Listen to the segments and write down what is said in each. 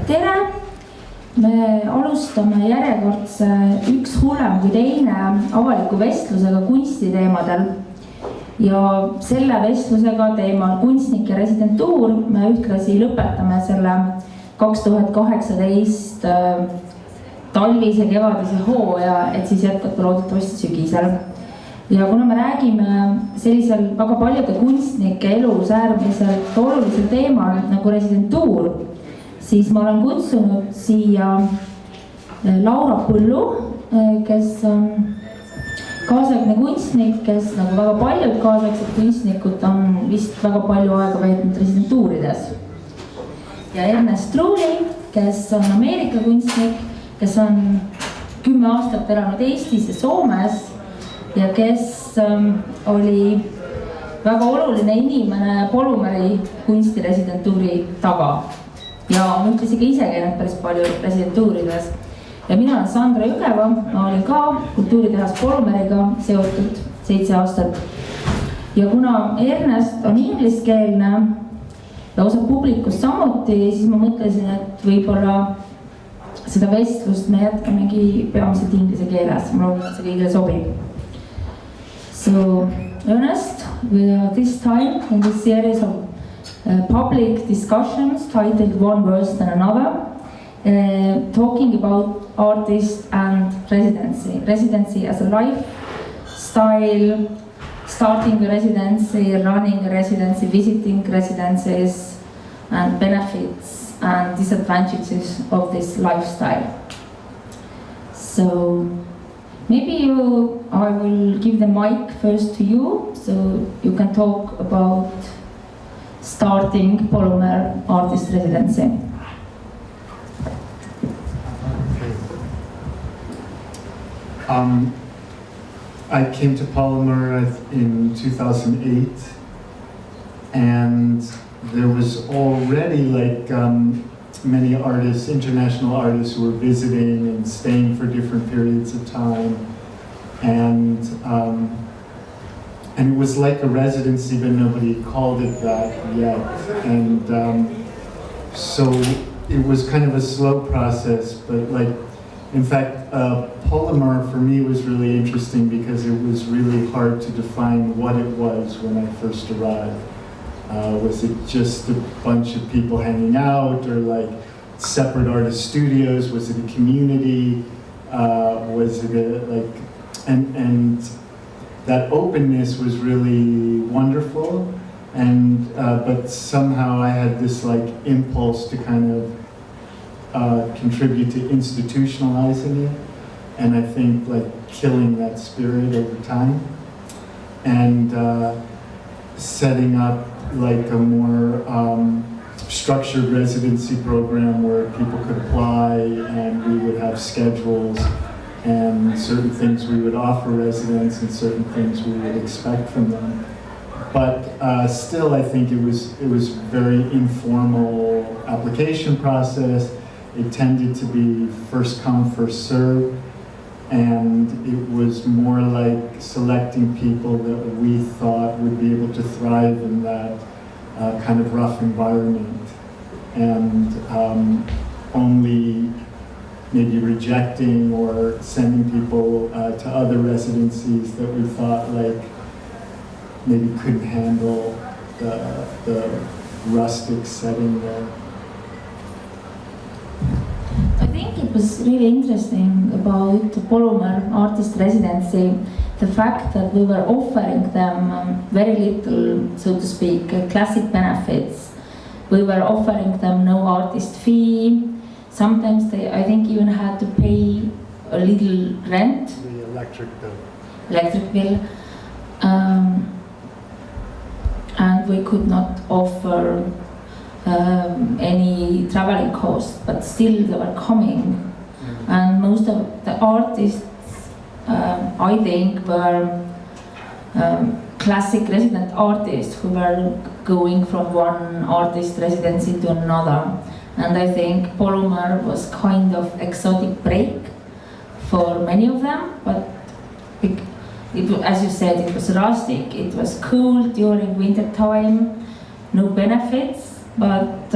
tere! Me alustame järjekordse Üks hullem kui teine avaliku vestlusega kunstiteemadel. Ja selle vestlusega teemal Kunstnik ja residentuur me ühtlasi lõpetame selle 2018 talvise kevadise hooaja, et siis jätkata loodetavasti sügisel. Ja kuna me räägime sellisel väga paljude kunstnike elus äärmiselt olulisel teemal nagu residentuur, siis ma olen kutsunud siia Laura Põllu, kes on kaasaegne kunstnik, kes nagu väga paljud kaasaegsed kunstnikud on vist väga palju aega veetnud residentuurides. Ja Ernest, kes on Ameerika kunstnik, kes on 10 aastat elanud Eestis ja Soomes ja kes oli väga oluline inimene Polumeri kunstiresidentuuri taga. Ja on ühtlasi ka ise käinud päris palju residentuurides. Ja mina olen Sandra Jõgeva, ma olin ka kultuuritehas Polumeriga seotud 7 aastat. Ja kuna Ernest on ingliskeelne ja osa publikust samuti, siis ma mõtlesin, et võib-olla seda vestlust me jätkamegi peamiselt inglise keeles. Ma loodan, et see kõigile sobib. So, Ernest, this time in this series of public discussions titled One Worse Than Another, talking about artist and residency. Residency as a lifestyle, starting a residency, running a residency, visiting residencies, and benefits and disadvantages of this lifestyle. So maybe I will give the mic first to you, so you can talk about starting Polymer artist residency. I came to Polymer in 2008, and there was already many artists, international artists who were visiting and staying for different periods of time. And it was like a residency, but nobody called it that yet. And so it was kind of a slow process, but in fact, Polymer for me was really interesting because it was really hard to define what it was when I first arrived. Was it just a bunch of people hanging out, or separate artist studios? Was it a community? Was it and that openness was really wonderful, and but somehow I had this impulse to kind of contribute to institutionalizing it, and I think killing that spirit over time, and setting up a more structured residency program where people could apply, and we would have schedules and certain things we would offer residents and certain things we would expect from them. But still, I think it was very informal application process. It tended to be first come, first serve, and it was more like selecting people that we thought would be able to thrive in that kind of rough environment, and only maybe rejecting or sending people to other residencies that we thought maybe couldn't handle the rustic setting there. I think it was really interesting about the Polymer artist residency, the fact that we were offering them very little, so to speak, classic benefits. We were offering them no artist fee. Sometimes they, I think, even had to pay a little rent. The electric bill. Electric bill. And we could not offer any traveling costs, but still they were coming. Mm-hmm. And most of the artists, I think, were classic resident artists who were going from one artist residency to another. And I think Polymer was kind of exotic break for many of them, but as you said, it was rustic, it was cool during winter time, no benefits, but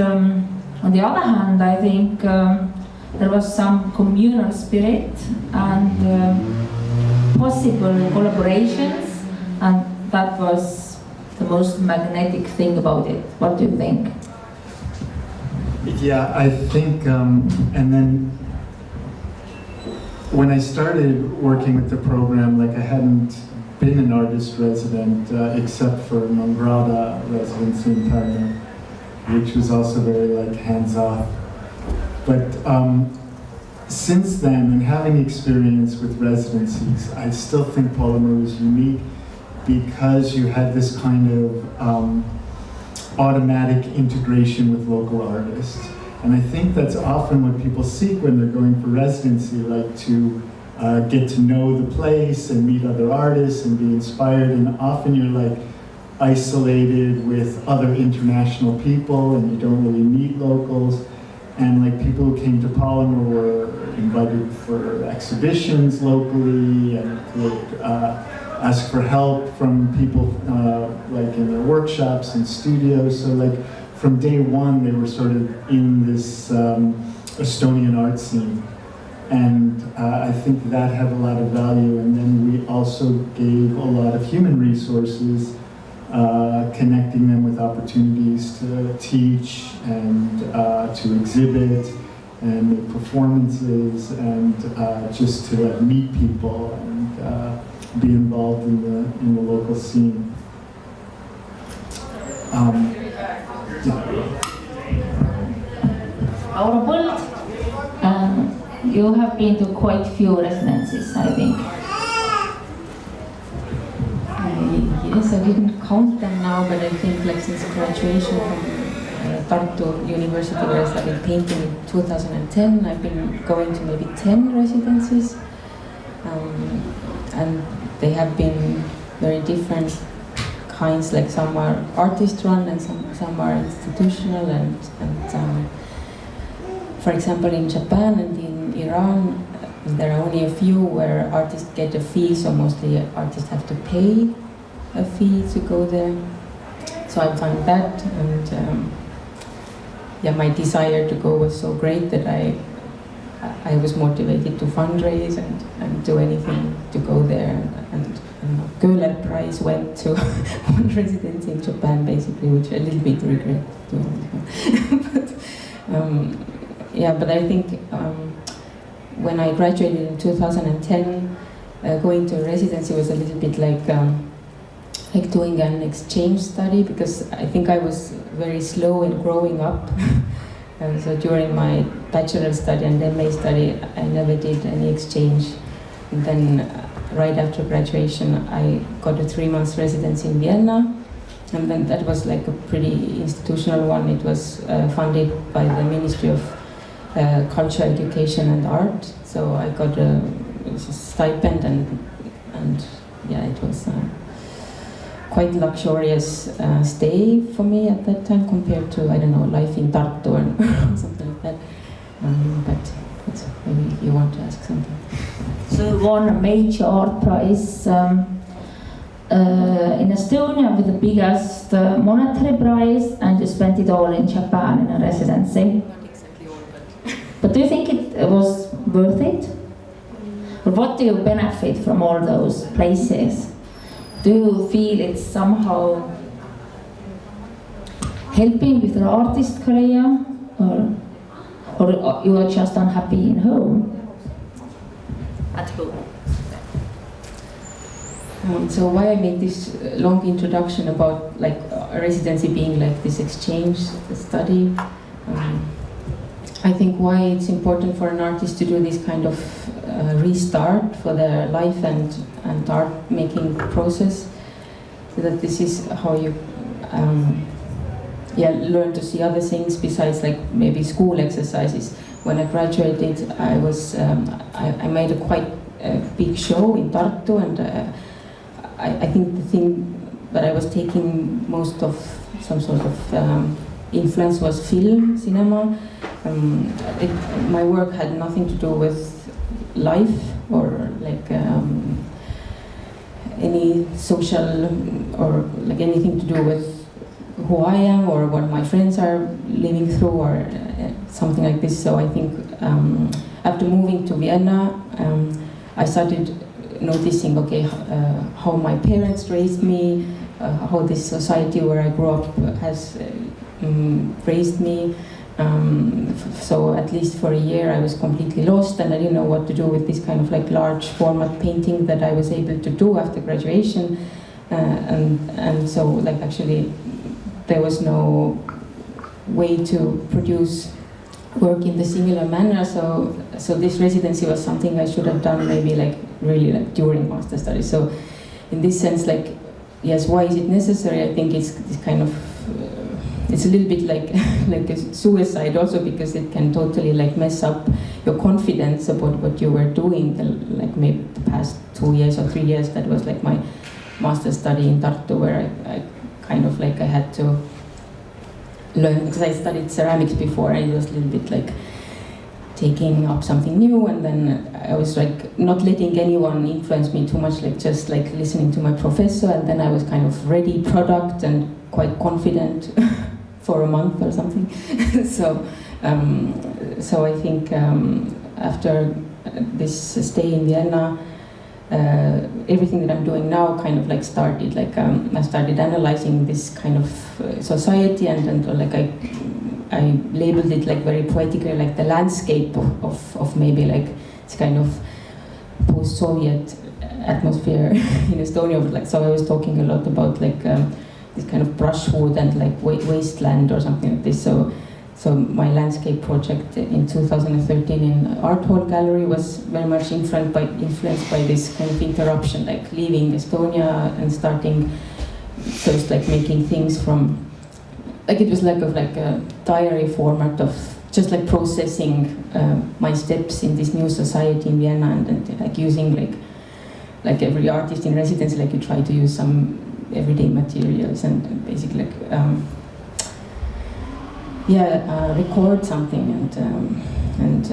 On the other hand, I think there was some communal spirit and possible collaborations, and that was the most magnetic thing about it. What do you think? Yeah, I think, and then when I started working with the program, like I hadn't been an artist resident except for Nongrada residency in Teine, which was also very like hands-off. But since then, and having experience with residencies, I still think Polymer was unique because you had this kind of automatic integration with local artists. And I think that's often what people seek when they're going for residency, like to get to know the place and meet other artists and be inspired. And often you're like isolated with other international people and you don't really meet locals. And like people who came to Polymer were invited for exhibitions locally and could ask for help from people like in their workshops and studios. So like from day one, they were sort of in this Estonian art scene. And I think that had a lot of value. And then we also gave a lot of human resources, connecting them with opportunities to teach and to exhibit and make performances and just to like meet people and be involved in the local scene. Our Põld, you have been to quite few residencies, I think. Yes, I didn't count them now, but I think like since graduation from Tartu University, where I studied painting in 2010, I've been going to maybe 10 residencies, and they have been very different kinds. Like some are artist-run and some are institutional, and for example, in Japan and in Iran, there are only a few where artists get a fee, so mostly artists have to pay a fee to go there. So I found that, and yeah, my desire to go was so great that I was motivated to fundraise and do anything to go there. And Köhler Prize went to one residency in Japan, basically, which I a little bit regret doing. But I think when I graduated in 2010, going to a residency was a little bit like doing an exchange study, because I think I was very slow in growing up. So during my bachelor study and MA study, I never did any exchange. And then right after graduation, I got a 3-month residency in Vienna. And then that was like a pretty institutional one. It was funded by the Ministry of Culture, Education and Art. So I got a stipend, and yeah, it was quite luxurious stay for me at that time compared to, I don't know, life in Tartu or something like that. But maybe you want to ask something. So you won a major art prize in Estonia with the biggest monetary prize, and you spent it all in Japan in a residency. Not exactly all, But do you think it was worth it? Or what do you benefit from all those places? Do you feel it's somehow helping with your artist career, or you are just unhappy in home? At home. So why I made this long introduction about like a residency being like this exchange study, I think why it's important for an artist to do this kind of restart for their life and art making process, so that this is how you learn to see other things besides like maybe school exercises. When I graduated, I was I made a quite big show in Tartu, and I think the thing that I was taking most of some sort of influence was film, cinema. My work had nothing to do with life or like any social or like anything to do with who I am or what my friends are living through or something like this. So I think after moving to Vienna, I started noticing, okay, how my parents raised me, how this society where I grew up has raised me. So at least for a year I was completely lost and I didn't know what to do with this kind of like large format painting that I was able to do after graduation. And so like actually there was no way to produce work in the similar manner. So this residency was something I should have done maybe like really like during master studies. So in this sense, like, yes, why is it necessary? I think it's kind of, it's a little bit like like a suicide also, because it can totally like mess up your confidence about what you were doing. Like maybe the past 2 years or 3 years, that was like my master study in Tartu, where I kind of like I had to learn, because I studied ceramics before and it was a little bit like taking up something new, and then I was like not letting anyone influence me too much, like just like listening to my professor, and then I was kind of ready product and quite confident for a month or something. So I think after this stay in Vienna, everything that I'm doing now kind of like started. Like I started analyzing this kind of society, and like I labeled it like very poetically, like the landscape of maybe like this kind of post-Soviet atmosphere in Estonia. Like, so I was talking a lot about like this kind of brushwood and like wasteland or something like this. So my landscape project in 2013 in Art Hall Gallery was very much influenced by this kind of interruption, like leaving Estonia and starting first like making things from, like it was like a diary format of just like processing my steps in this new society in Vienna, and like using like every artist in residency, like you try to use some everyday materials and basically like record something and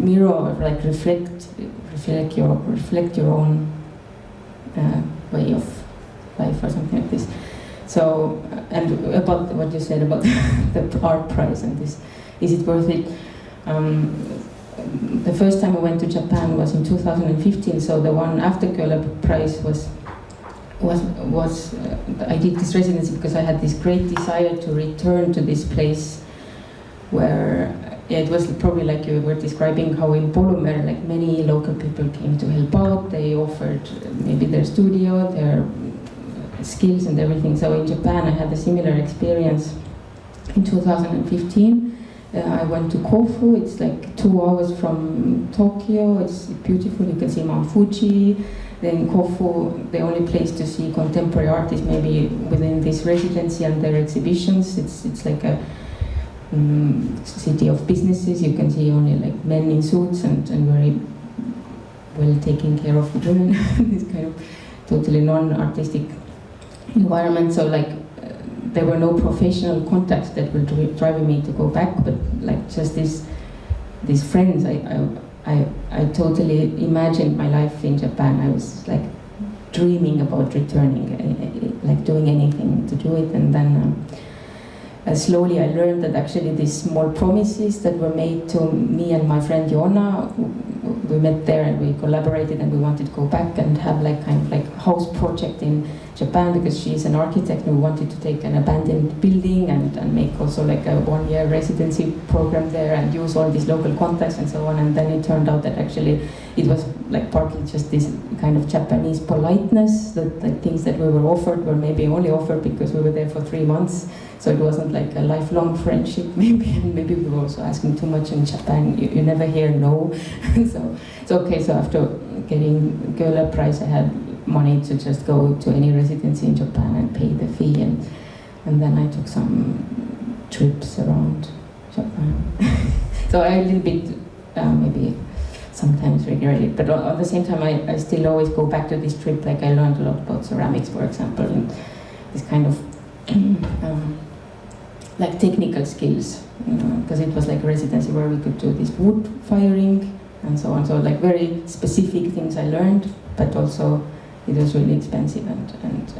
mirror, like reflect your own way of life or something like this. So, and about what you said about the art prize and this, is it worth it? The first time I went to Japan was in 2015. So the one after Köhler prize was I did this residency because I had this great desire to return to this place where it was probably like you were describing, how in Polymer, like many local people came to help out. They offered maybe their studio, their skills and everything. So in Japan I had a similar experience in 2015. I went to Kofu. It's like 2 hours from Tokyo. It's beautiful. You can see Mount Fuji. Then Kofu, the only place to see contemporary art is maybe within this residency and their exhibitions. It's like a city of businesses. You can see only like men in suits and very well taken care of women. This kind of totally non-artistic environment. So like there were no professional contacts that were driving me to go back, but like just these friends. I totally imagined my life in Japan. I was like dreaming about returning, like doing anything to do it. And then slowly I learned that actually these small promises that were made to me and my friend Jonna, we met there and we collaborated and we wanted to go back and have like kind of like house project in Japan, because she's an architect and we wanted to take an abandoned building and make also like a 1-year residency program there and use all these local contacts and so on. And then it turned out that actually it was like partly just this kind of Japanese politeness, that the things that we were offered were maybe only offered because we were there for 3 months. So it wasn't like a lifelong friendship maybe, and maybe we were also asking too much in Japan. You never hear no. So okay, so after getting Köhler prize I had money to just go to any residency in Japan and pay the fee, and then I took some trips around Japan. So I a little bit maybe sometimes regret it, but at the same time I still always go back to this trip. Like I learned a lot about ceramics, for example, and this kind of like technical skills, because it was like a residency where we could do this wood firing and so on. So like very specific things I learned, but also it was really expensive and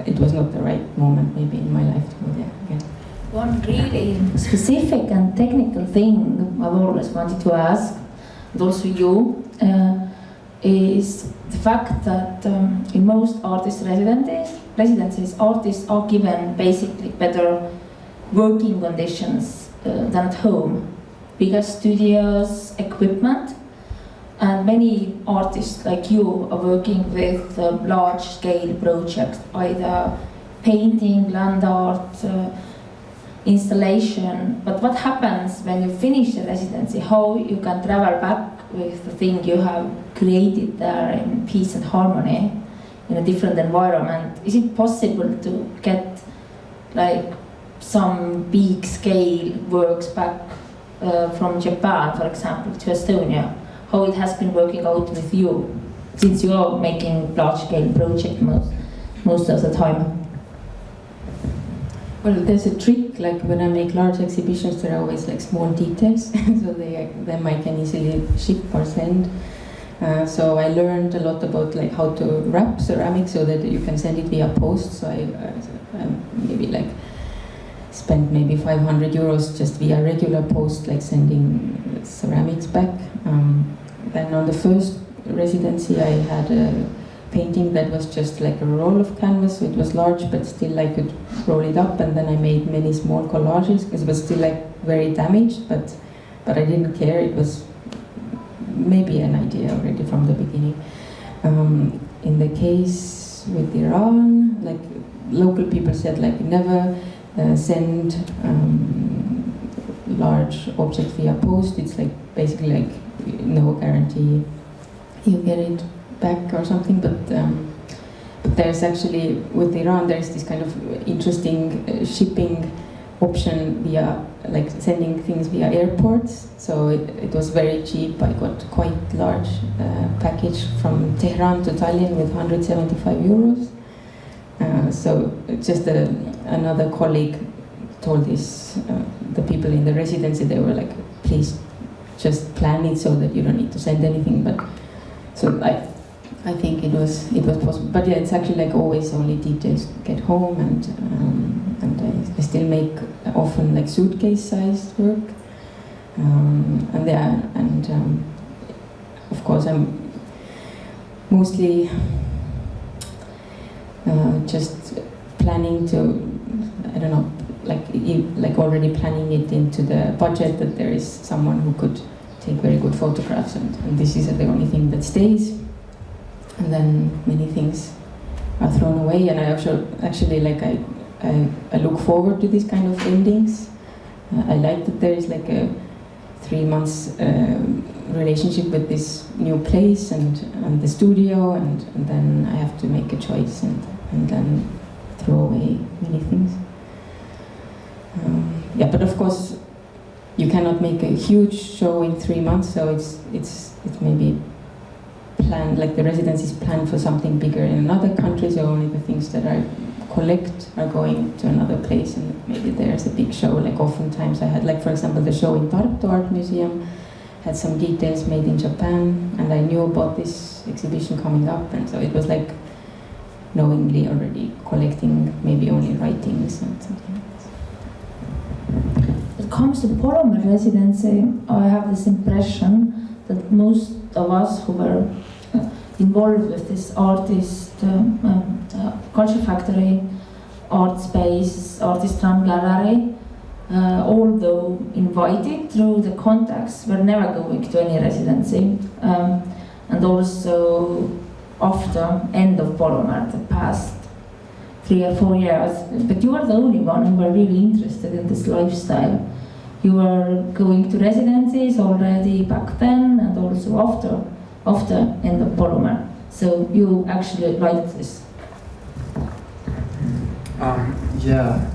it it was not the right moment maybe in my life to go there again. One really specific and technical thing I've always wanted to ask, and also you, is the fact that in most artist residencies, artists are given basically better working conditions than at home. Bigger studios, equipment, and many artists like you are working with large-scale projects, either painting, land art, installation. But what happens when you finish the residency? How you can travel back with the thing you have created there in peace and harmony in a different environment? Is it possible to get like some big scale works back from Japan, for example, to Estonia? How it has been working out with you, since you are making large scale projects most of the time? Well, there's a trick, like when I make large exhibitions, there are always like small details, so them I can easily ship or send. So I learned a lot about like how to wrap ceramics so that you can send it via post. So I maybe like spent maybe 500 euros just via regular post, like sending ceramics back. Then on the first residency, I had a painting that was just like a roll of canvas, so it was large, but still I could roll it up, and then I made many small collages, because it was still like very damaged, but I didn't care. It was maybe an idea already from the beginning. In the case with Iran, like local people said, like never send large objects via post. It's like basically like no guarantee you get it back or something, but there's actually, with Iran, there's this kind of interesting shipping option via, like sending things via airports. So it was very cheap. I got quite large package from Tehran to Tallinn with 175 euros. So just another colleague told this, the people in the residency, they were like, please just plan it so that you don't need to send anything. But so I think it was possible. But yeah, it's actually like always only details get home, and I still make often like suitcase-sized work. Of course I'm mostly just planning to, I don't know, like already planning it into the budget that there is someone who could take very good photographs, and this is the only thing that stays. And then many things are thrown away, and I actually like I look forward to these kind of endings. I like that there is like a 3 months relationship with this new place and the studio, and then I have to make a choice and then throw away many things. Yeah, but of course you cannot make a huge show in 3 months, so it's maybe planned, like the residency is planned for something bigger in another country, so only the things that I collect are going to another place, and maybe there's a big show. Like oftentimes I had, like for example, the show in Tartu Art Museum had some details made in Japan, and I knew about this exhibition coming up, and so it was like knowingly already collecting maybe only writings and something like this. When it comes to polymer residency, I have this impression that most of us who were involved with this artist, culture factory, art space, artist run gallery, although invited through the contacts, were never going to any residency. And also after end of polymer, the past 3 or 4 years. But you are the only one who were really interested in this lifestyle. You were going to residencies already back then, and also after end of polymer. So you actually liked this. Yeah,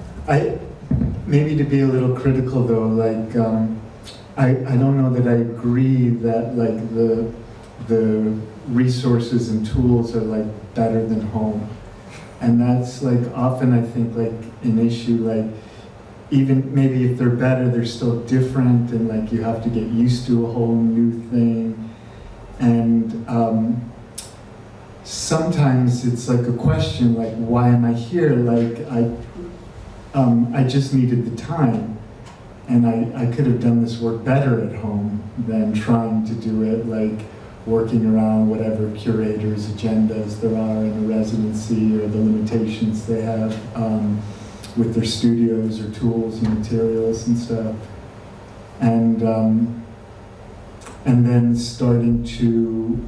maybe to be a little critical though, like I don't know that I agree that like the resources and tools are like better than home, and that's like often I think like an issue, like even maybe if they're better, they're still different, and like you have to get used to a whole new thing. And sometimes it's like a question, like, why am I here? Like, I just needed the time, and I could have done this work better at home than trying to do it, like, working around whatever curators' agendas there are in a residency or the limitations they have with their studios or tools and materials and stuff. And then starting to,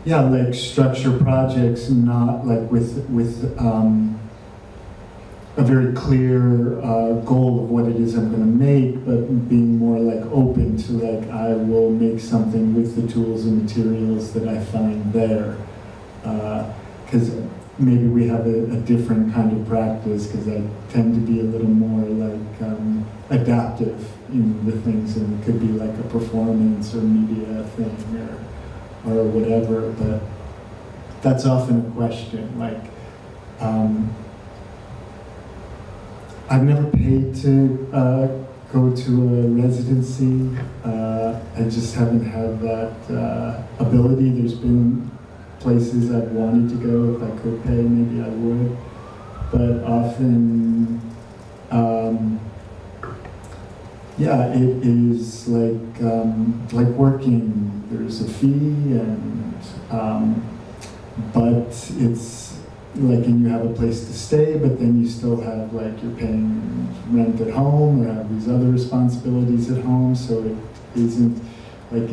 like structure projects not like with a very clear goal of what it is I'm going to make, but being more like open to like I will make something with the tools and materials that I find there, because maybe we have a different kind of practice, because I tend to be a little more like adaptive in the things, and it could be like a performance or media thing or whatever, but that's often a question. Like, I've never paid to go to a residency. I just haven't had that ability. There's been places I've wanted to go. If I could pay, maybe I would. But often, it is like working. There's a fee, and but it's like, and you have a place to stay, but then you still have like you're paying rent at home or have these other responsibilities at home. So it isn't like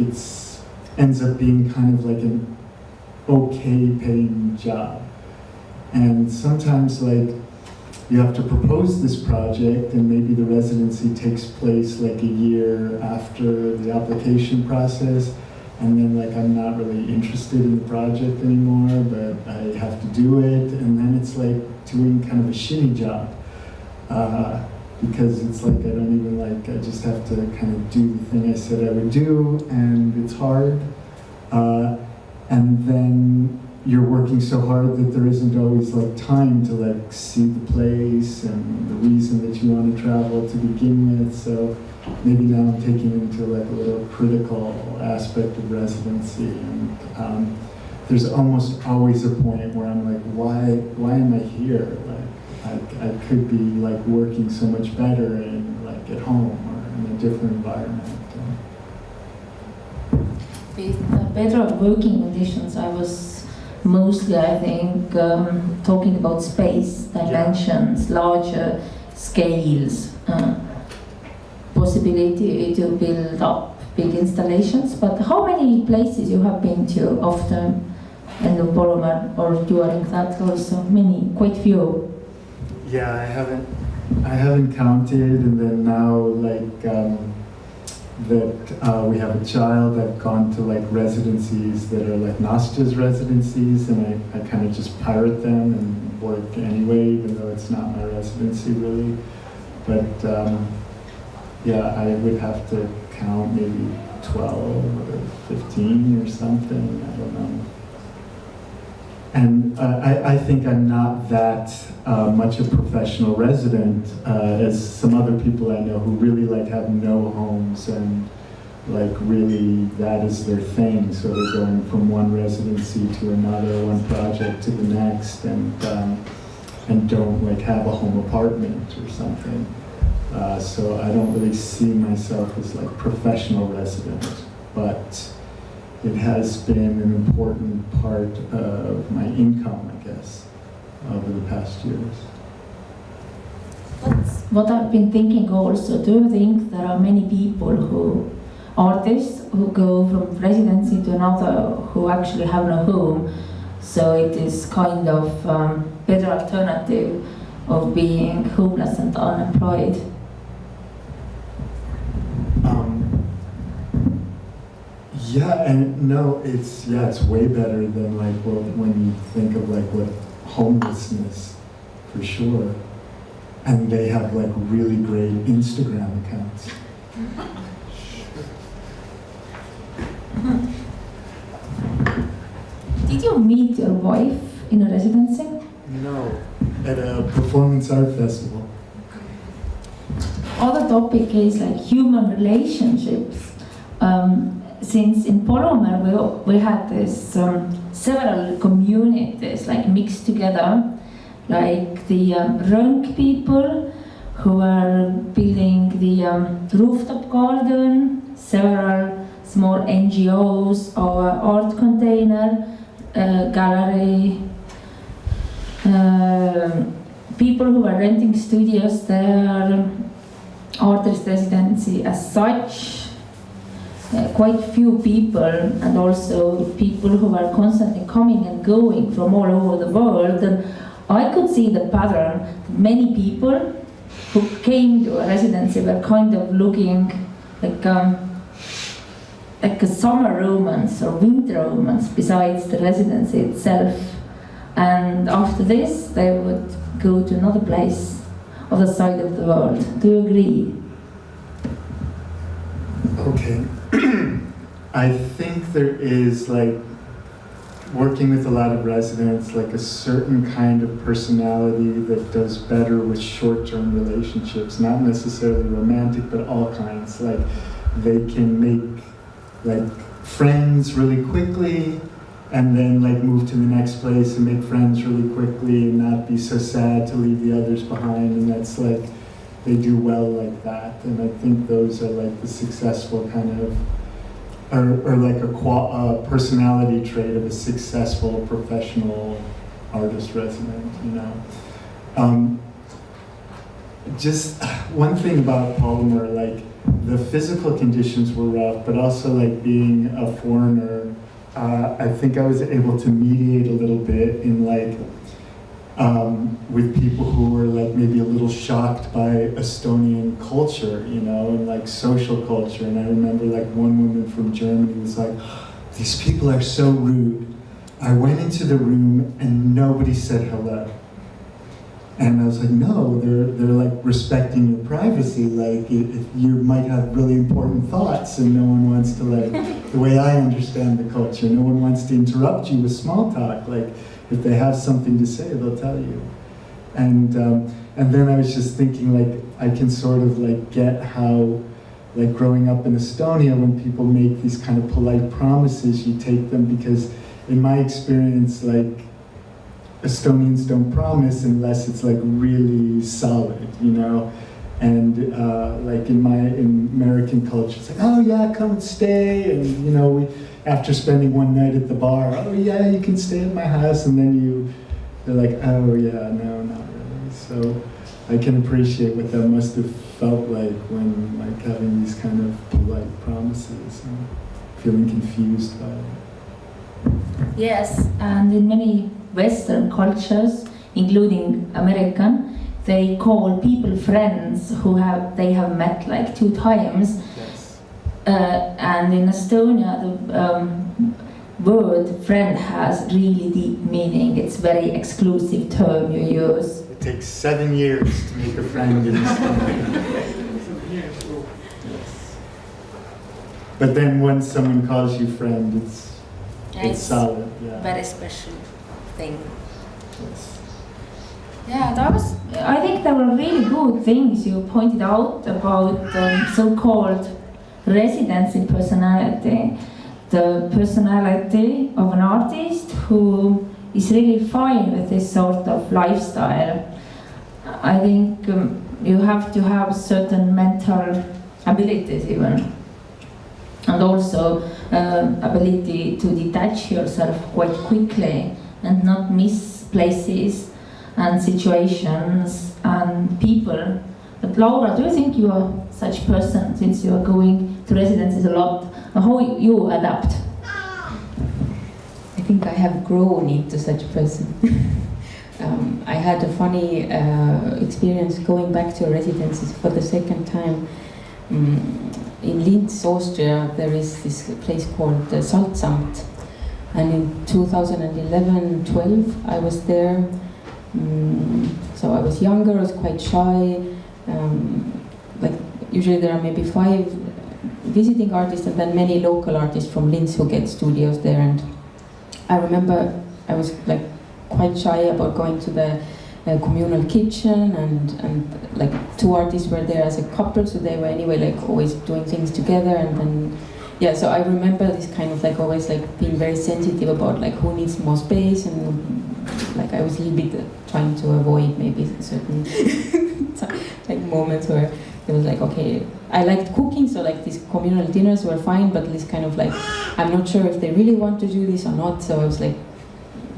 ends up being kind of like an okay paying job. And sometimes like you have to propose this project, and maybe the residency takes place like a year after the application process, and then like I'm not really interested in the project anymore, but I have to do it, and then it's like doing kind of a shitty job, because it's like I don't even like, I just have to kind of do the thing I said I would do, and it's hard. And then you're working so hard that there isn't always like time to like see the place and the reason that you want to travel to begin with. So maybe now I'm taking into like a little critical aspect of residency, and there's almost always a point where I'm like, why am I here? Like I could be like working so much better in like at home or in a different environment. With better working conditions, I was mostly, I think, talking about space, dimensions, larger scales, possibility to build up big installations. But how many places you have been to after Ando Naulanen, or during that also? Many, quite few. Yeah, I haven't counted, and then now like that we have a child, I've gone to like residencies that are like Nastya's residencies, and I kind of just pirate them and work anyway, even though it's not my residency really. But I would have to count maybe 12 or 15 or something, I don't know. And I think I'm not that much a professional resident as some other people I know who really like have no homes, and like really that is their thing. So they're going from one residency to another, one project to the next, and don't like have a home apartment or something. So I don't really see myself as like professional resident, but it has been an important part of my income, I guess, over the past years. That's what I've been thinking also. Do you think there are many people artists who go from residency to another who actually have no home? So it is kind of better alternative of being homeless and unemployed. Yeah, and no, it's way better than like when you think of like what homelessness, for sure. And they have like really great Instagram accounts. Did you meet your wife in a residency? No, at a performance art festival. Other topic is like human relationships. Since in Polymer we had this several communities like mixed together, like the Rönk people who are building the rooftop garden, several small NGOs or art container, gallery, people who are renting studios there, artist residency as such, quite few people, and also people who are constantly coming and going from all over the world. And I could see the pattern. Many people who came to a residency were kind of looking like a summer romance or winter romance besides the residency itself. And after this, they would go to another place, other side of the world. Do you agree? Okay. I think there is, like, working with a lot of residents, like a certain kind of personality that does better with short-term relationships, not necessarily romantic, but all kinds. Like, they can make, like, friends really quickly, and then, like, move to the next place and make friends really quickly and not be so sad to leave the others behind. And that's, like, they do well like that. And I think those are, like, the successful kind of, or like a personality trait of a successful professional artist resident, you know. Just one thing about Polymer, like, the physical conditions were rough, but also, like, being a foreigner, I think I was able to mediate a little bit in, like, with people who were, like, maybe a little shocked by Estonian culture, you know, and, like, social culture. And I remember, like, one woman from Germany was like, "These people are so rude. I went into the room and nobody said hello." And I was like, "No, they're like respecting your privacy. Like, if you might have really important thoughts, and no one wants to, like, the way I understand the culture, no one wants to interrupt you with small talk. Like, if they have something to say, they'll tell you." And then I was just thinking, like, I can sort of, like, get how, like, growing up in Estonia, when people make these kind of polite promises, you take them, because in my experience, like, Estonians don't promise unless it's, like, really solid, you know? And like, in American culture, it's like, "Oh yeah, come and stay," and, you know, after spending one night at the bar, "Oh yeah, you can stay at my house," and then they're like, "Oh yeah, no, not really." So I can appreciate what that must have felt like when, like, having these kind of polite promises and feeling confused by it. Yes, and in many Western cultures, including American, they call people friends who they have met, like, 2 times. Yes. And in Estonia, the word friend has really deep meaning. It's very exclusive term you use. It takes 7 years to make a friend in Estonia. Yes. But then when someone calls you friend, it's solid. Yeah. Very special thing. Yes. Yeah, I think there were really good things you pointed out about so-called residency personality. The personality of an artist who is really fine with this sort of lifestyle. I think you have to have certain mental abilities even. And also ability to detach yourself quite quickly and not miss places and situations and people. But Laura, do you think you are such person, since you are going to residencies a lot? How you adapt? I think I have grown into such a person. I had a funny experience going back to residencies for the second time. In Linz, Austria, there is this place called Salzamt. And in 2011-12, I was there. So I was younger, I was quite shy. Like, usually there are maybe 5 visiting artists and then many local artists from Linz who get studios there. And I remember I was, like, quite shy about going to the communal kitchen, and like 2 artists were there as a couple, so they were anyway, like, always doing things together. And then yeah, so I remember this kind of like always like being very sensitive about like who needs more space, and like I was a little bit trying to avoid maybe certain like moments where it was like, okay, I liked cooking, so like these communal dinners were fine, but this kind of like, I'm not sure if they really want to do this or not, so I was like,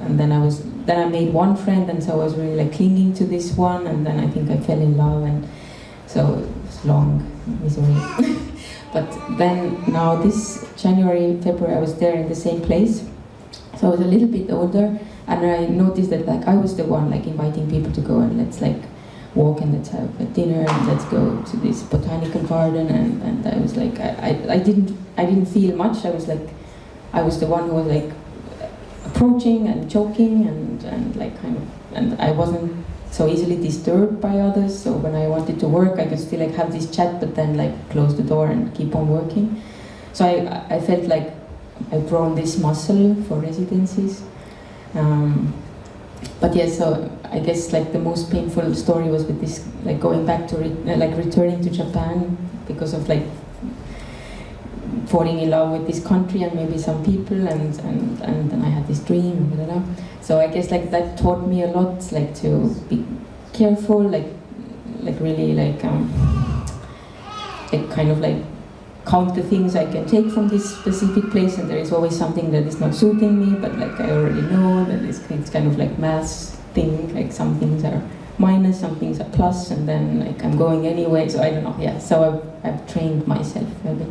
and then I made one friend, and so I was really like clinging to this one, and then I think I fell in love, and so it was long misery. But then now this January, February, I was there in the same place, so I was a little bit older, and I noticed that like I was the one like inviting people to go and let's like walk and let's have a dinner and let's go to this botanical garden, and I was like I didn't feel much. I was the one who was like approaching and joking and like kind of, and I wasn't so easily disturbed by others, so when I wanted to work I could still like have this chat but then like close the door and keep on working. So I felt like I've grown this muscle for residencies. But yeah, so I guess like the most painful story was with this, like going back to like returning to Japan because of like falling in love with this country and maybe some people, and then I had this dream, I don't know. So I guess like that taught me a lot, like to be careful, like really like kind of like count the things I can take from this specific place, and there is always something that is not suiting me, but like I already know that it's kind of like math thing, like some things are minus, some things are plus, and then like I'm going anyway, so I don't know, yeah, so I've trained myself maybe.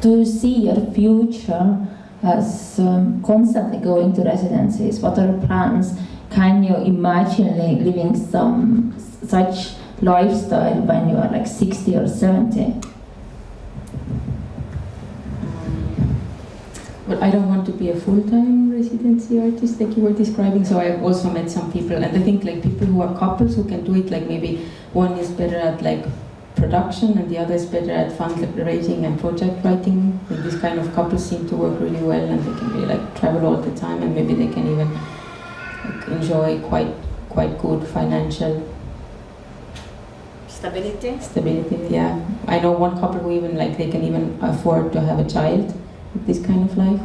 Do you see your future as constantly going to residencies? What are your plans? Can you imagine living such lifestyle when you are like 60 or 70? But I don't want to be a full-time residency artist like you were describing, so I've also met some people, and I think like people who are couples who can do it, like maybe one is better at like production and the other is better at fundraising and project writing. Like these kind of couples seem to work really well, and they can really like travel all the time, and maybe they can even like enjoy quite good financial stability. Yeah, I know one couple who even like they can even afford to have a child with this kind of life.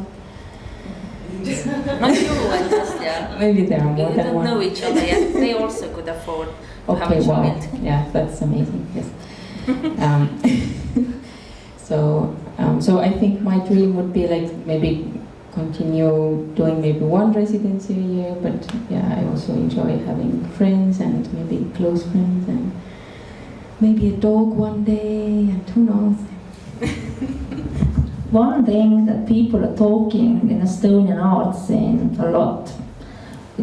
Not you, I just, yeah. Maybe there are more You than don't one. know each other yet. They also could afford to have Okay, a wow. child. Yeah, that's amazing. Yes. So I think my dream would be like maybe continue doing maybe one residency a year, but yeah, I also enjoy having friends and maybe close friends and maybe a dog one day, and who knows. One thing that people are talking in Estonian art scene a lot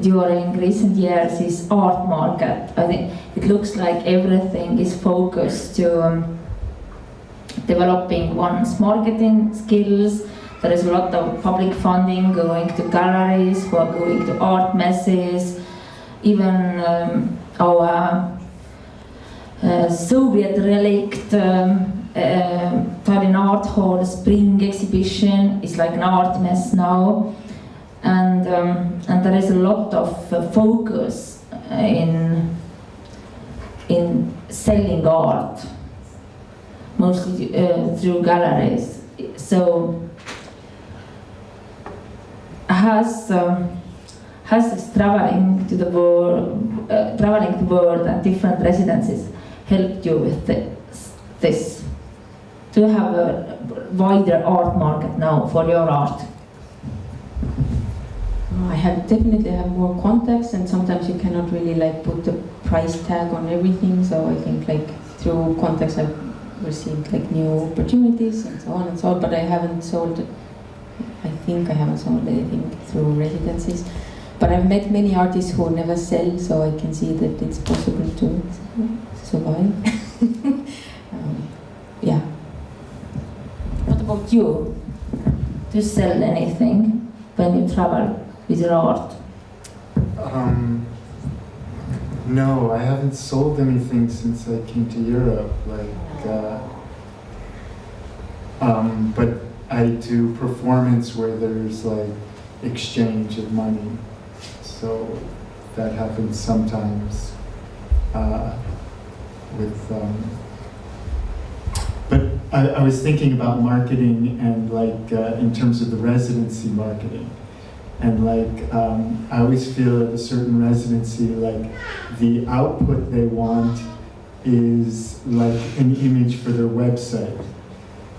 during recent years is art market. I think it looks like everything is focused to developing one's marketing skills. There is a lot of public funding going to galleries who are going to art messes. Even our Soviet relict Tallinn Art Hall spring exhibition is like an art mess now, and there is a lot of focus in selling art, mostly through galleries. So has this traveling the world and different residencies helped you with this? Do you have a wider art market now for your art? I definitely have more contacts, and sometimes you cannot really like put the price tag on everything. So I think like through contacts I've received like new opportunities and so on and so on. But I haven't sold. I think I haven't sold anything through residencies. But I've met many artists who never sell, so I can see that it's possible to survive. Yeah. What about you? Do you sell anything when you travel with your art? No, I haven't sold anything since I came to Europe. But I do performance where there's like exchange of money, so that happens sometimes with But I was thinking about marketing and like in terms of the residency marketing. And like, I always feel at a certain residency, like the output they want is like an image for their website.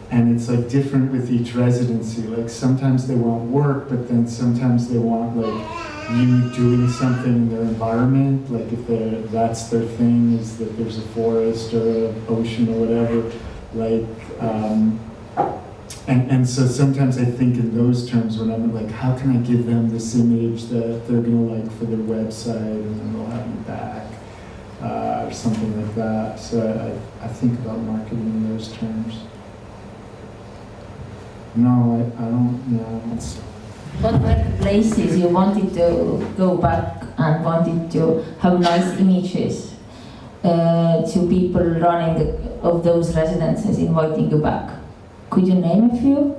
And it's like different with each residency. Like sometimes they want work, but then sometimes they want like you doing something in their environment. Like if that's their thing, is that there's a forest or an ocean or whatever. Like, and so sometimes I think in those terms when I'm like, how can I give them this image that they're gonna like for their website and then they'll have me back, or something like that. So I think about marketing in those terms. No, I don't, yeah. What were the places you wanted to go back and wanted to have nice images to people running of those residences inviting you back? Could you name a few?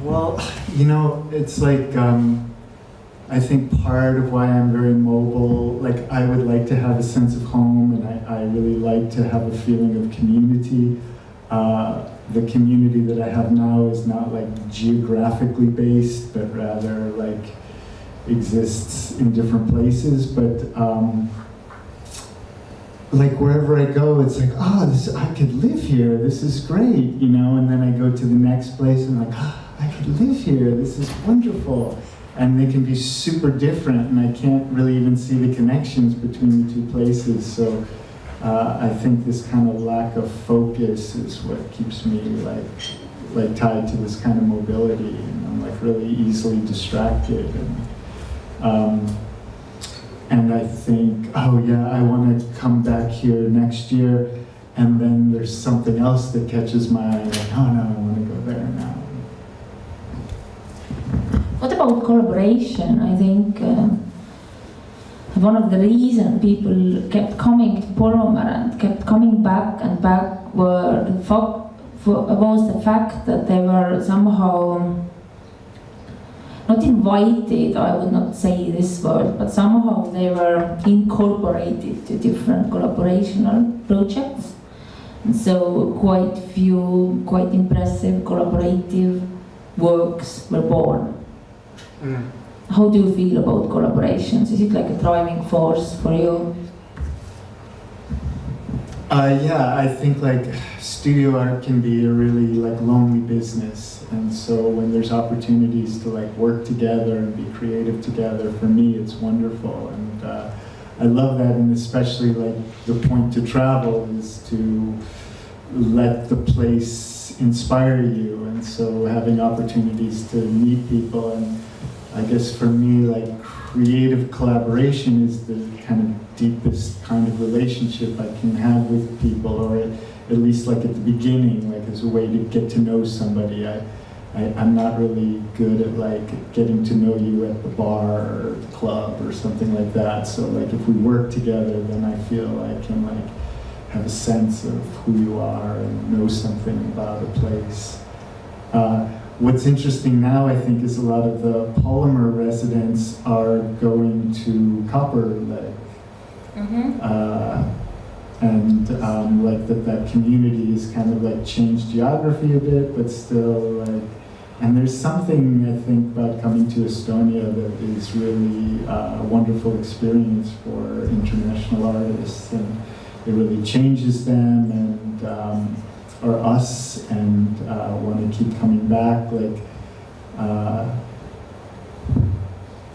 Well, you know, it's like, I think part of why I'm very mobile, like I would like to have a sense of home, and I really like to have a feeling of community. The community that I have now is not like geographically based, but rather like exists in different places. But like wherever I go, it's like, oh, I could live here. This is great, you know. And then I go to the next place and like, oh, I could live here. This is wonderful. And they can be super different, and I can't really even see the connections between the two places. So I think this kind of lack of focus is what keeps me like tied to this kind of mobility, and I'm like really easily distracted. And I think, oh yeah, I want to come back here next year, and then there's something else that catches my eye, like, oh no, I want to go there now. What about collaboration? I think one of the reasons people kept coming to Polymer and kept coming back and back was the fact that they were somehow not invited, I would not say this word, but somehow they were incorporated to different collaborational projects. And so quite few, quite impressive collaborative works were born. Mm. How do you feel about collaborations? Is it like a driving force for you? Yeah, I think like studio art can be a really like lonely business, and so when there's opportunities to like work together and be creative together, for me it's wonderful, and I love that. And especially like the point to travel is to let the place inspire you, and so having opportunities to meet people. And I guess for me, like creative collaboration is the kind of deepest kind of relationship I can have with people, or at least like at the beginning, like as a way to get to know somebody. I'm not really good at like getting to know you at the bar or the club or something like that. So like if we work together, then I feel I can like have a sense of who you are and know something about a place. What's interesting now, I think, is a lot of the Polymer residents are going to copper leg. Mm-hmm. And like that community is kind of like changed geography a bit, but still like, and there's something I think about coming to Estonia that is really a wonderful experience for international artists, and it really changes them and or us, and want to keep coming back. Like,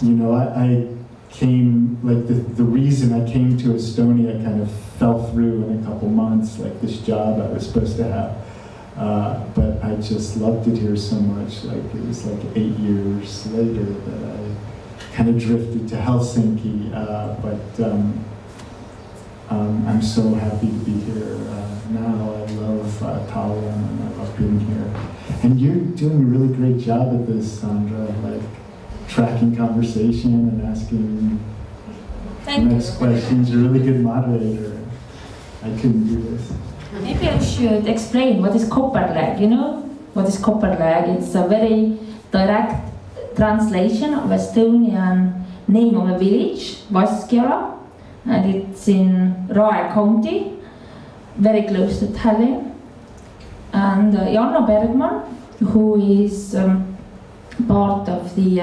you know, I came, like the reason I came to Estonia kind of fell through in a couple months, like this job I was supposed to have. But I just loved it here so much. Like it was like 8 years later that I kind of drifted to Helsinki. But I'm so happy to be here now. I love Tallinn, and I love being here. And you're doing a really great job at this, Sandra, like tracking conversation and asking next questions. You're a really good moderator. I couldn't do this. Maybe I should explain what is Kopperläge, you know? What is Kopperläge? It's a very direct translation of Estonian name of a village, Vaskjala, and it's in Rae County, very close to Tallinn. And Janno Bergman, who is part of the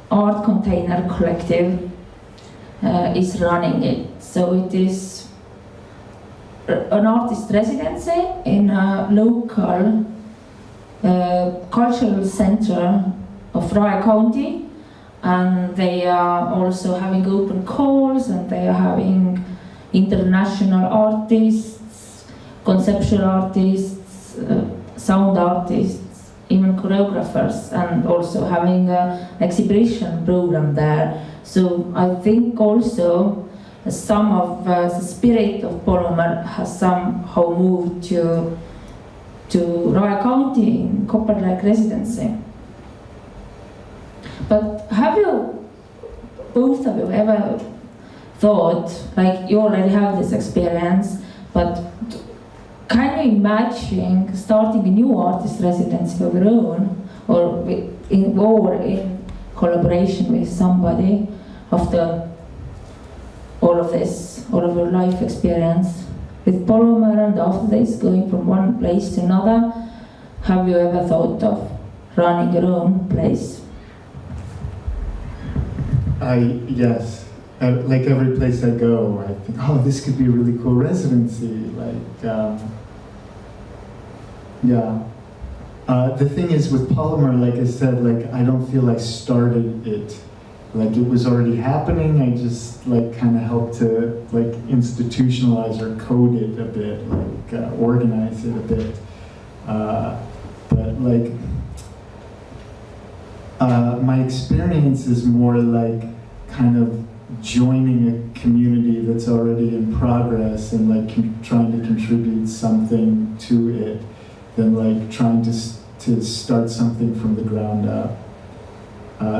Art Container Collective, is running it. So it is an artist residency in a local cultural center of Rae County, and they are also having open calls, and they are having international artists, conceptual artists, sound artists, even choreographers, and also having an exhibition program there. So I think also some of the spirit of Polymer has somehow moved to Rae County in Copperlake residency. But have you, both of you, ever thought, like you already have this experience, but can you imagine starting a new artist residency of your own, or in collaboration with somebody after all of this, all of your life experience with Polymer, and after this going from one place to another? Have you ever thought of running your own place? Yes. Like every place I go, I think, oh, this could be a really cool residency. The thing is with Polymer, like I said, like I don't feel I started it. Like it was already happening. I just like kind of helped to like institutionalize or code it a bit, like organize it a bit. But like my experience is more like kind of joining a community that's already in progress and like trying to contribute something to it, than like trying to start something from the ground up.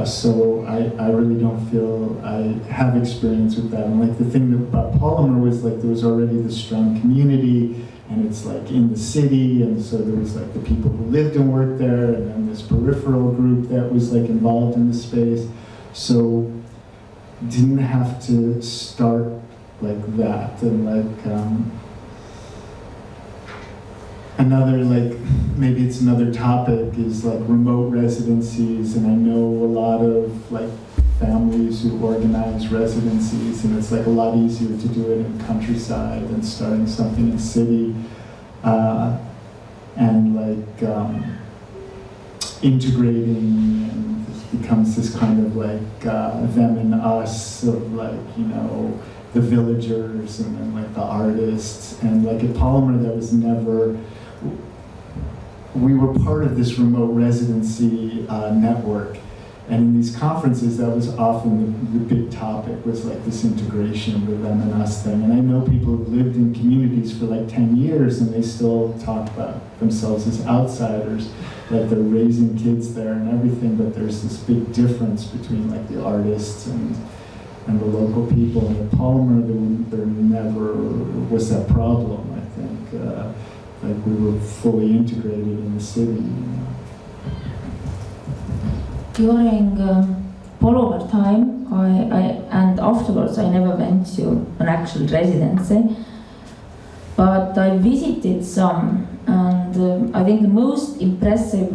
So I really don't feel I have experience with that. And like the thing about Polymer was like there was already this strong community, and it's like in the city, and so there was like the people who lived and worked there, and then this peripheral group that was like involved in the space. So didn't have to start like that. And like another, like maybe it's another topic, is like remote residencies, and I know a lot of like families who organize residencies, and it's like a lot easier to do it in countryside than starting something in city, and like integrating, and it becomes this kind of like them and us of like, you know, the villagers and then like the artists. And like at Polymer, that was never, we were part of this remote residency network, and in these conferences that was often the big topic, was like this integration, the them and us thing. And I know people who've lived in communities for like 10 years and they still talk about themselves as outsiders, like they're raising kids there and everything, but there's this big difference between like the artists and the local people. And at Polymer, there never was that problem, I think. Like we were fully integrated in the city. You know? During Polymer time, and afterwards I never went to an actual residency, but I visited some, and I think the most impressive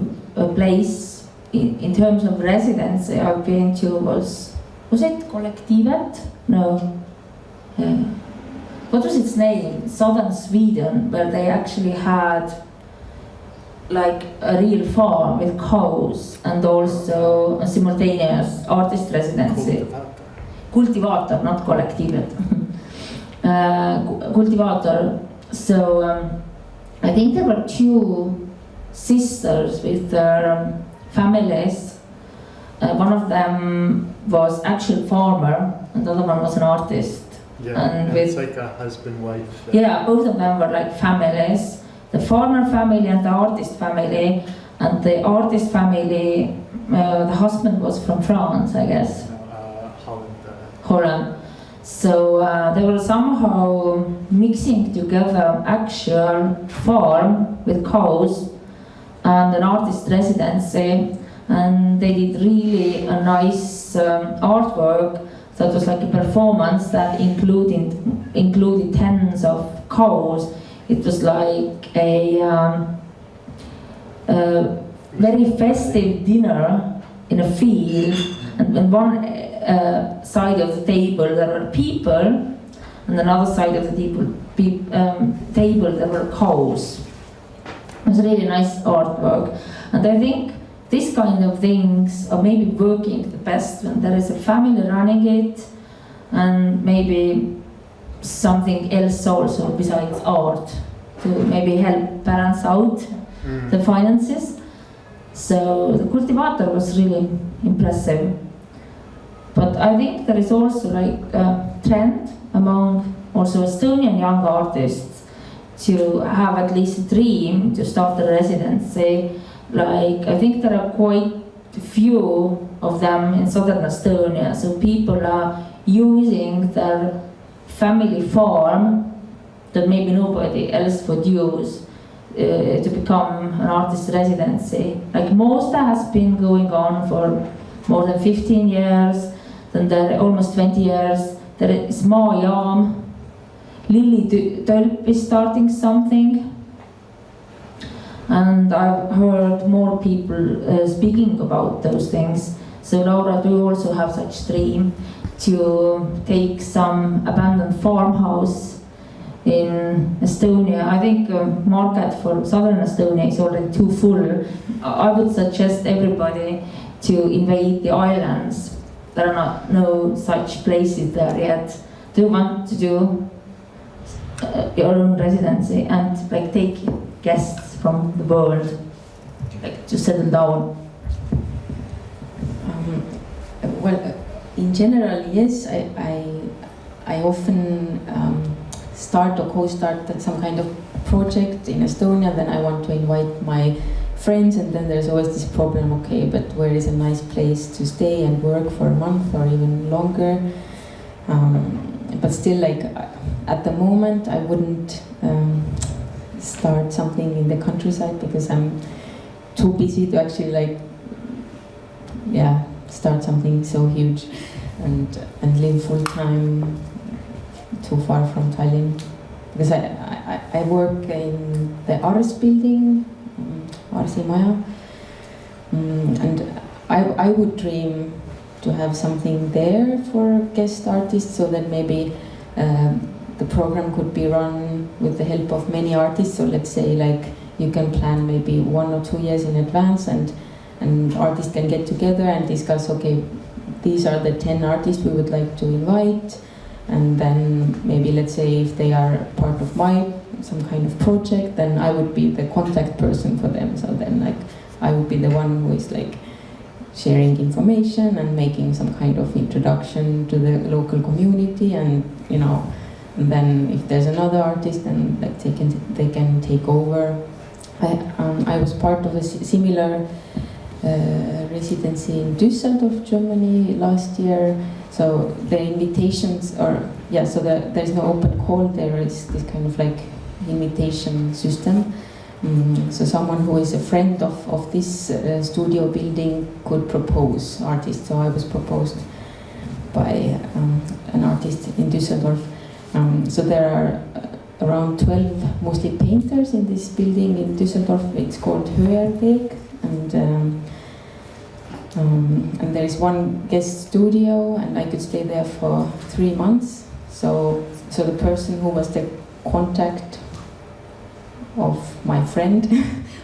place in terms of residency I've been to was it Kollektivet? No. What was its name? Southern Sweden, where they actually had like a real farm with cows and also a simultaneous artist residency. Cultivator, not Kollektivet. Cultivator. So I think there were two sisters with their families. One of them was actual farmer, and the other one was an artist. Yeah, and it's like a husband-wife. Yeah, both of them were like families. The farmer family and the artist family. And the artist family, the husband was from France, I guess. Holland. So they were somehow mixing together actual farm with cows and an artist residency. And they did really a nice artwork that was like a performance that included tens of cows it was like a very festive dinner in a field, and on one side of the table there were people, and another side of the table there were cows. It was really nice artwork, and I think this kind of things are maybe working the best when there is a family running it, and maybe something else also besides art to maybe help balance out the finances. So the cultivator was really impressive. But I think there is also like a trend among also Estonian young artists to have at least a dream to start a residency. Like, I think there are quite a few of them in southern Estonia, so people are using their family farm that maybe nobody else would use to become an artist residency. Like Mosta has been going on for more than 15 years, then there almost 20 years. There is Maajam, Lilli Tölp is starting something. And I've heard more people speaking about those things. So Laura, do you also have such dream to take some abandoned farmhouse in Estonia? I think market for southern Estonia is already too full. I would suggest everybody to invade the islands. There are no such places there yet. Do you want to do your own residency and like take guests from the world, like to settle down? Well, in general, yes. I often start or co-start some kind of project in Estonia. Then I want to invite my friends, and then there's always this problem. Okay, but where is a nice place to stay and work for a month or even longer? But still, like at the moment, I wouldn't start something in the countryside because I'm too busy to actually start something so huge and live full time too far from Tallinn. Because I work in the Ars building, Arsi Maja, and I would dream to have something there for guest artists, so that maybe the program could be run with the help of many artists. So let's say like you can plan maybe 1 or 2 years in advance, and artists can get together and discuss, okay, these are the 10 artists we would like to invite, and then maybe let's say if they are part of some kind of project, then I would be the contact person for them. So then like I would be the one who is like sharing information and making some kind of introduction to the local community, and and then if there's another artist, then like they can take over. I was part of a similar residency in Düsseldorf, Germany last year. So the invitations so there's no open call. There is this kind of like invitation system. So someone who is a friend of this studio building could propose artists. So I was proposed by an artist in Düsseldorf. So there are around 12 mostly painters in this building in Düsseldorf. It's called Höherweg, and there is one guest studio, and I could stay there for 3 months. So the person who was the contact of my friend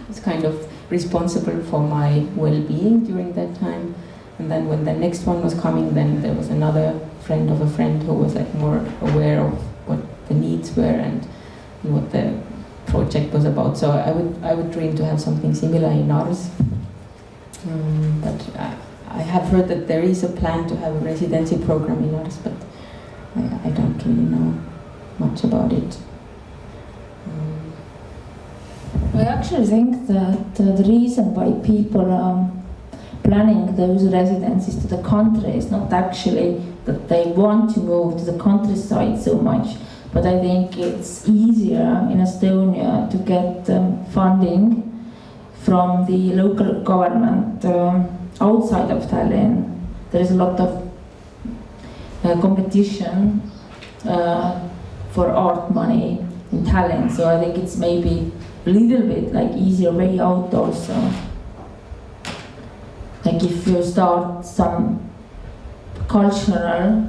was kind of responsible for my well-being during that time. And then when the next one was coming, then there was another friend of a friend who was like more aware of what the needs were and what the project was about. So I would dream to have something similar in Ars. But I have heard that there is a plan to have a residency program in Ars, but I don't really know much about it. I actually think that the reason why people are planning those residencies to the country is not actually that they want to move to the countryside so much, but I think it's easier in Estonia to get funding from the local government outside of Tallinn. There is a lot of competition for art money in Tallinn. So I think it's maybe a little bit like easier way out also. Like if you start some cultural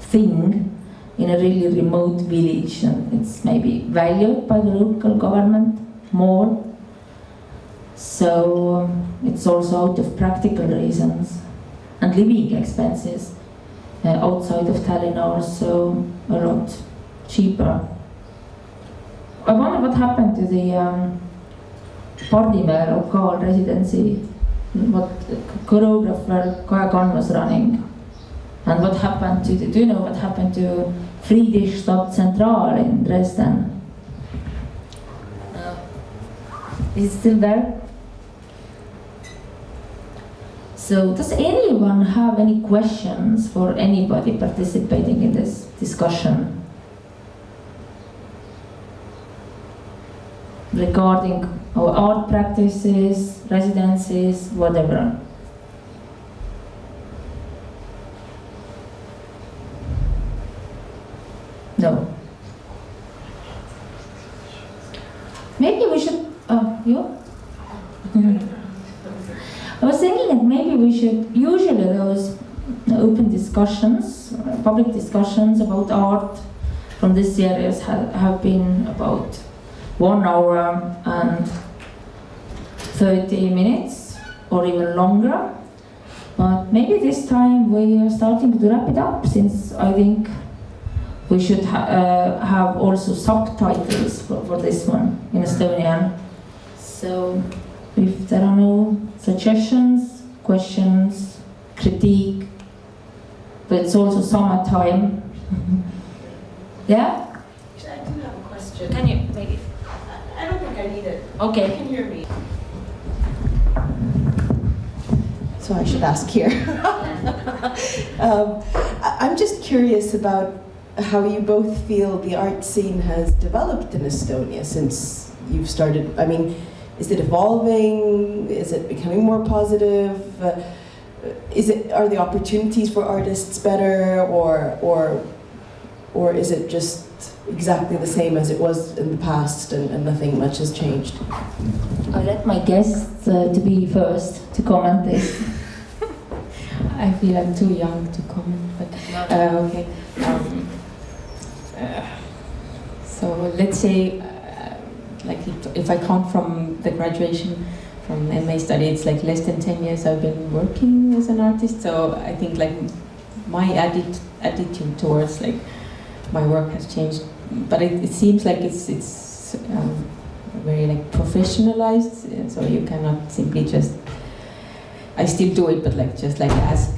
thing in a really remote village, and it's maybe valued by the local government more. So it's also out of practical reasons, and living expenses outside of Tallinn are also a lot cheaper. I wonder what happened to the Pardimäe local residency, what choreographer Kaja Kann was running, and what happened to do you know what happened to Friedrichstadt Central in Dresden? Is it still there? So does anyone have any questions for anybody participating in this discussion regarding our art practices, residencies, whatever? No. Maybe we should, you? I was thinking that maybe we should, usually those open discussions, public discussions about art from this series have been about 1 hour and 30 minutes or even longer. But maybe this time we are starting to wrap it up, since I think we should have also subtitles for this one in Estonian. So if there are no suggestions, questions, critique, but it's also summertime. Yeah? Actually, I do have a question. Can you make it? I don't think I need it. Okay. You can hear me. So I should ask here. I'm just curious about how you both feel the art scene has developed in Estonia since you've started. I mean, is it evolving? Is it becoming more positive? Are the opportunities for artists better, or is it just exactly the same as it was in the past and nothing much has changed? I'll let my guests to be first to comment this. I feel I'm too young to comment, but okay. So let's say, like if I count from the graduation from MA study, it's like less than 10 years I've been working as an artist. So I think like my attitude towards like my work has changed, but it seems like it's very like professionalized. So you cannot simply just. I still do it, but like just like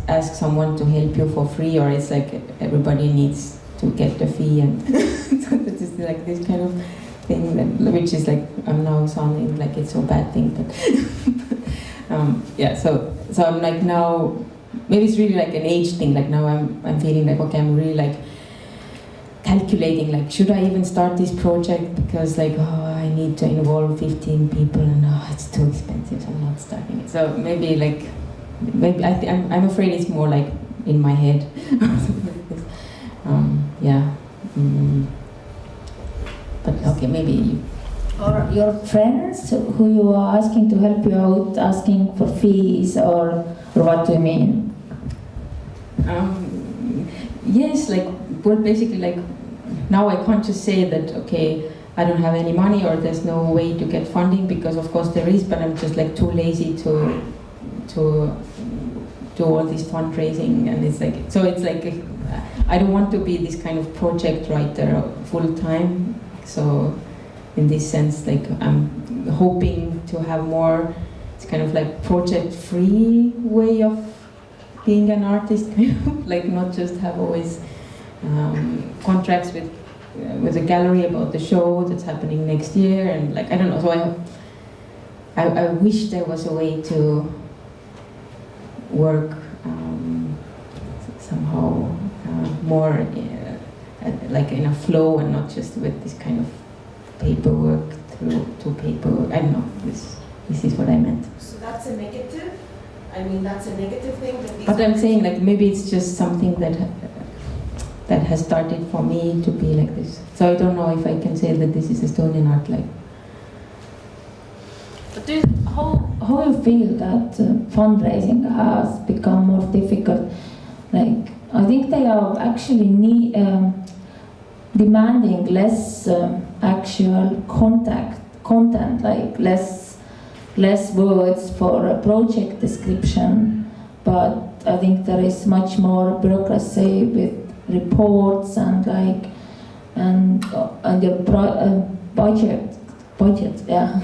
ask someone to help you for free, or it's like everybody needs to get the fee, and so that is like this kind of thing that, which is like I'm now sounding like it's a bad thing, but yeah. So I'm like now maybe it's really like an age thing. Like now I'm feeling like okay, I'm really like calculating like should I even start this project, because like oh I need to involve 15 people and oh it's too expensive, so I'm not starting it. So maybe I'm afraid it's more like in my head. Yeah. But okay, maybe you. Or your friends who you are asking to help you out, asking for fees, or what do you mean? Yes, like well, basically like now I can't just say that okay I don't have any money or there's no way to get funding, because of course there is, but I'm just like too lazy to do all this fundraising, and it's like so it's like I don't want to be this kind of project writer full time. So in this sense, like I'm hoping to have more. It's kind of like project-free way of being an artist, kind of like not just have always contracts with a gallery about the show that's happening next year, and like I don't know. So I wish there was a way to work somehow more like in a flow, and not just with this kind of paperwork to paperwork. I don't know. This is what I meant. So that's a negative? I mean, that's a negative thing? That but I'm saying like maybe it's just something that that has started for me to be like this. So I don't know if I can say that this is Estonian art like. But How you feel that fundraising has become more difficult? Like, I think they are actually demanding less actual content, like less words for a project description, but I think there is much more bureaucracy with reports and your budget, yeah.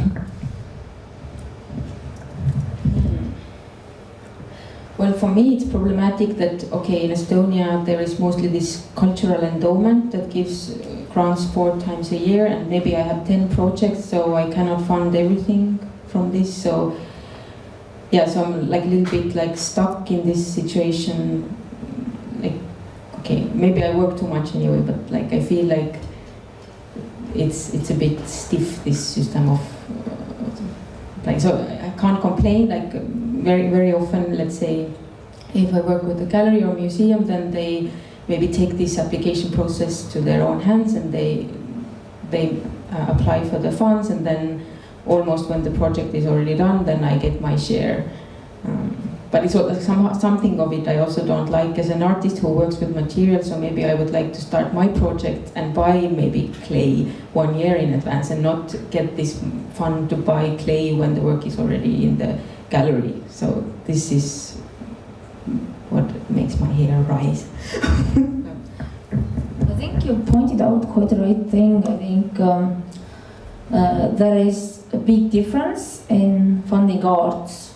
Well, for me, it's problematic that, okay, in Estonia, there is mostly this cultural endowment that gives grants 4 times a year, and maybe I have 10 projects, so I cannot fund everything from this. So, yeah, so I'm like a little bit like stuck in this situation. Like, okay, maybe I work too much anyway, but like I feel like it's a bit stiff, this system of like. So I can't complain. Like, very often, let's say, if I work with a gallery or museum, then they maybe take this application process to their own hands, and they apply for the funds, and then almost when the project is already done, then I get my share. But it's something of it I also don't like as an artist who works with materials. So maybe I would like to start my project and buy maybe clay 1 year in advance, and not get this fund to buy clay when the work is already in the gallery. So this is what makes my hair rise. I think you pointed out quite the right thing. I think there is a big difference in funding arts.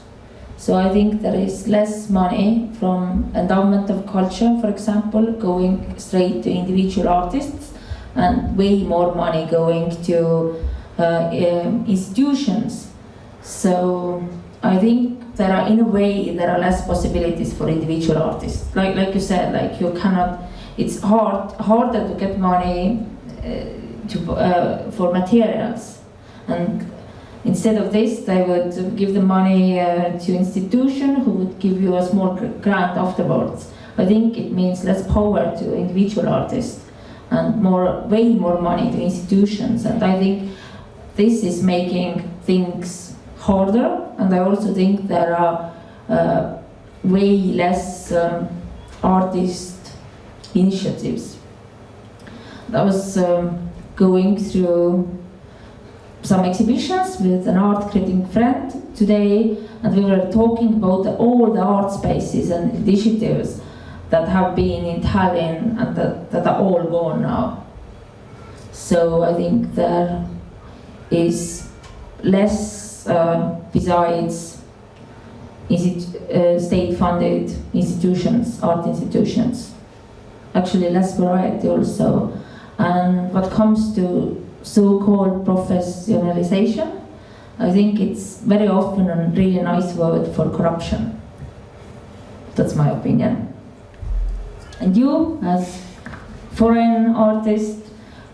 So I think there is less money from endowment of culture, for example, going straight to individual artists, and way more money going to institutions. So I think there are, in a way, there are less possibilities for individual artists. Like you said, like you cannot. It's harder to get money for materials, and instead of this, they would give the money to institution who would give you a small grant afterwards. I think it means less power to individual artists and way more money to institutions. And I think this is making things harder. And I also think there are way less artist initiatives. I was going through some exhibitions with an art critic friend today, and we were talking about all the art spaces and initiatives that have been in Tallinn and that are all gone now. So I think there is less, besides state-funded institutions, art institutions, actually less variety also. And what comes to so-called professionalization, I think it's very often a really nice word for corruption. That's my opinion. And you, as foreign artist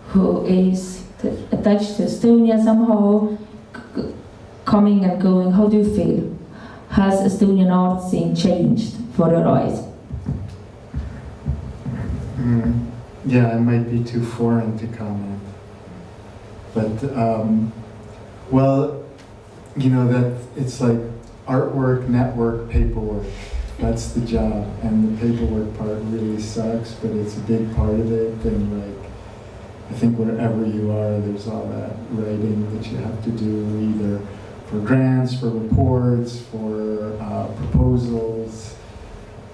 who is attached to Estonia somehow, coming and going, how do you feel? Has Estonian art scene changed for your eyes? Yeah, I might be too foreign to comment. But, well, you know, that it's like artwork, network, paperwork. That's the job. And the paperwork part really sucks, but it's a big part of it. And like, I think wherever you are, there's all that writing that you have to do, either for grants, for reports, for proposals.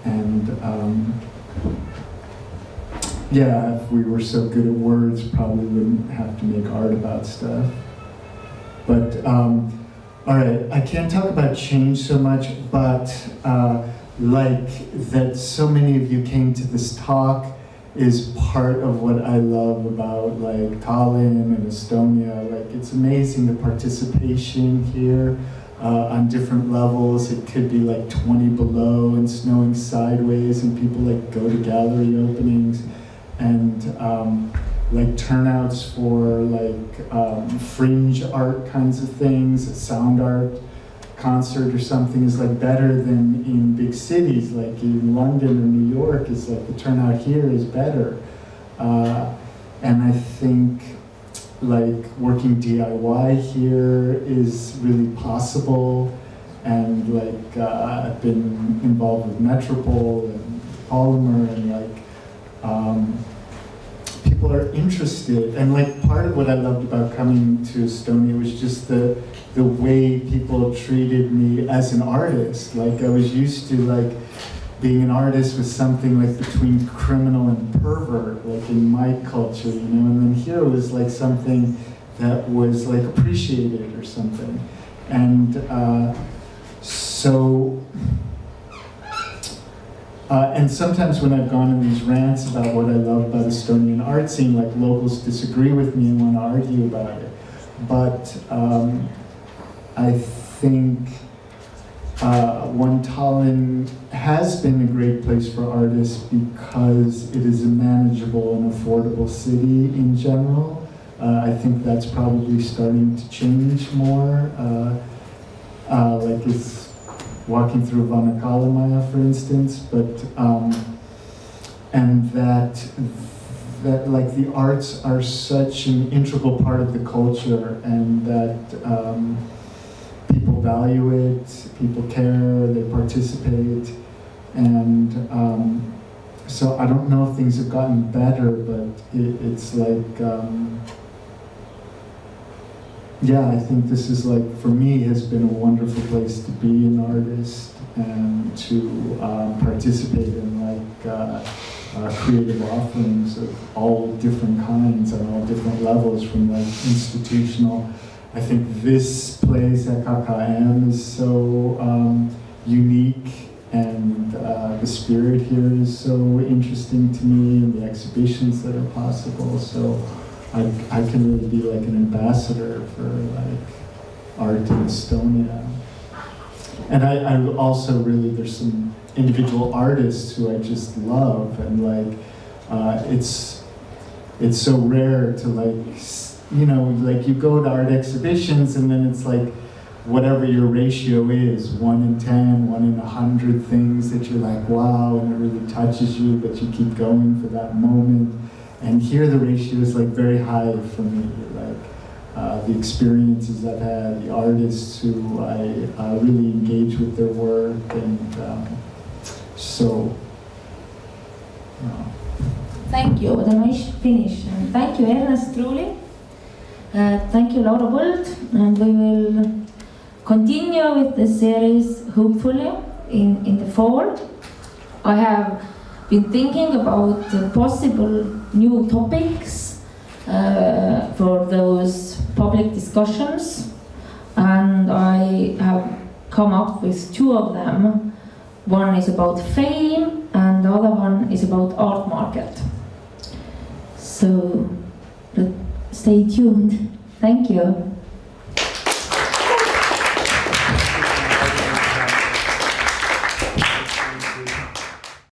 And yeah, if we were so good at words, probably wouldn't have to make art about stuff. But, all right, I can't talk about change so much, but like that so many of you came to this talk is part of what I love about like Tallinn and Estonia. Like, it's amazing the participation here on different levels. It could be like 20 below and snowing sideways, and people like go to gallery openings. And like turnouts for like fringe art kinds of things, sound art concert or something is like better than in big cities, like in London or New York. It's like the turnout here is better. And I think like working DIY here is really possible. And like I've been involved with Metropole and Polymer, and like people are interested. And like part of what I loved about coming to Estonia was just the way people treated me as an artist. Like I was used to like being an artist was something like between criminal and pervert, like in my culture, you know. And then here it was like something that was like appreciated or something. And and sometimes when I've gone in these rants about what I love about Estonian art scene, like locals disagree with me and want to argue about it. But I think Tallinn has been a great place for artists because it is a manageable and affordable city in general. I think that's probably starting to change more. Like it's walking through Vanakalamaya, for instance, but and that like the arts are such an integral part of the culture, and that people value it, people care, they participate, and so I don't know if things have gotten better, but it's like. Yeah, I think this is like, for me, has been a wonderful place to be an artist and to participate in like creative offerings of all different kinds and all different levels, from like institutional. I think this place at KKM is so unique, and the spirit here is so interesting to me, and the exhibitions that are possible. So I can really be like an ambassador for like art in Estonia. And I also really, there's some individual artists who I just love, and like it's so rare to like, you know, like you go to art exhibitions and then it's like whatever your ratio is, 1 in 10, 1 in 100 things that you're like, wow, and it really touches you, but you keep going for that moment. And here the ratio is like very high for me, like the experiences I've had, the artists who I really engage with their work, and so. Thank you, what a nice finish. And thank you, Ernest, truly. Thank you, Laura Põld, and we will continue with the series hopefully in the fall. I have been thinking about possible new topics for those public discussions, and I have come up with 2 of them. One is about fame and the other one is about art market. So stay tuned. Thank you.